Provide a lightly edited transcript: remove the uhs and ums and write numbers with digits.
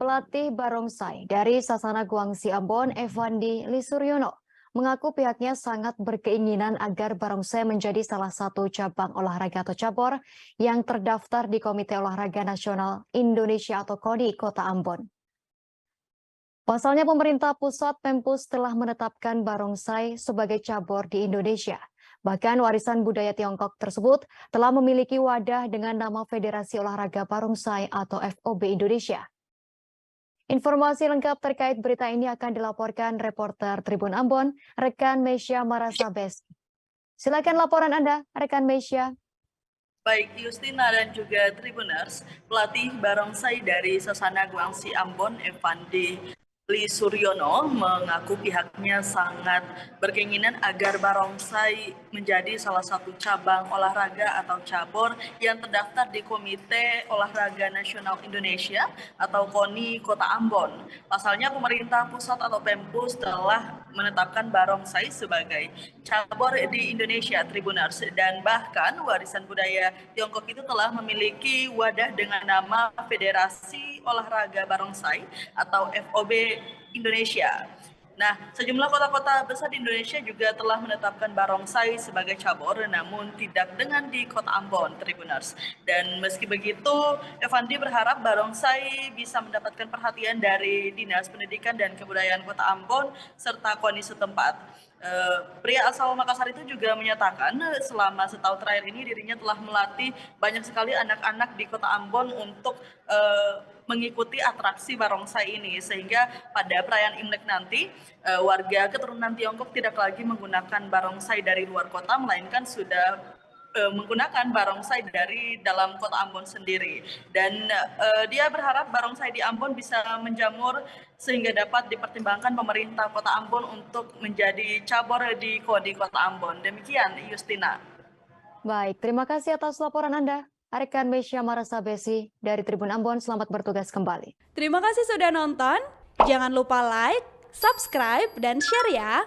Pelatih barongsai dari Sasana Guangsi Ambon, Evandi Lisuryono, mengaku pihaknya sangat berkeinginan agar barongsai menjadi salah satu cabang olahraga atau cabur yang terdaftar di Komite Olahraga Nasional Indonesia atau KONI Kota Ambon. Pasalnya pemerintah pusat Pempus telah menetapkan barongsai sebagai cabur di Indonesia. Bahkan warisan budaya Tiongkok tersebut telah memiliki wadah dengan nama Federasi Olahraga Barongsai atau FOB Indonesia. Informasi lengkap terkait berita ini akan dilaporkan reporter Tribun Ambon, rekan Mesya Marasabes. Silakan laporan Anda, rekan Mesya. Baik Justina dan juga Tribuners, pelatih barongsai dari Sasana Guangsi Ambon, Evandi Lisuryono, mengaku pihaknya sangat berkeinginan agar barongsai menjadi salah satu cabang olahraga atau cabur yang terdaftar di Komite Olahraga Nasional Indonesia atau KONI Kota Ambon. Pasalnya pemerintah pusat atau Pempus telah menetapkan barongsai sebagai cabur di Indonesia, Tribuners, dan bahkan warisan budaya Tiongkok itu telah memiliki wadah dengan nama Federasi Olahraga Barongsai atau FOB Indonesia. Nah, sejumlah kota-kota besar di Indonesia juga telah menetapkan barongsai sebagai cabur, namun tidak dengan di Kota Ambon, Tribuners. Dan meski begitu, Evandi berharap barongsai bisa mendapatkan perhatian dari Dinas Pendidikan dan Kebudayaan Kota Ambon serta KONI setempat. Pria asal Makassar itu juga menyatakan selama setahun terakhir ini dirinya telah melatih banyak sekali anak-anak di Kota Ambon untuk mengikuti atraksi barongsai ini, sehingga pada perayaan Imlek nanti warga keturunan Tiongkok tidak lagi menggunakan barongsai dari luar kota, melainkan sudah menggunakan barongsai dari dalam Kota Ambon sendiri. Dan dia berharap barongsai di Ambon bisa menjamur sehingga dapat dipertimbangkan pemerintah Kota Ambon untuk menjadi cabur di KONI Kota Ambon. Demikian Justina. Baik, terima kasih atas laporan Anda. Rekan Mesya Marasabesi dari Tribun Ambon, selamat bertugas kembali. Terima kasih sudah nonton. Jangan lupa like, subscribe, dan share ya.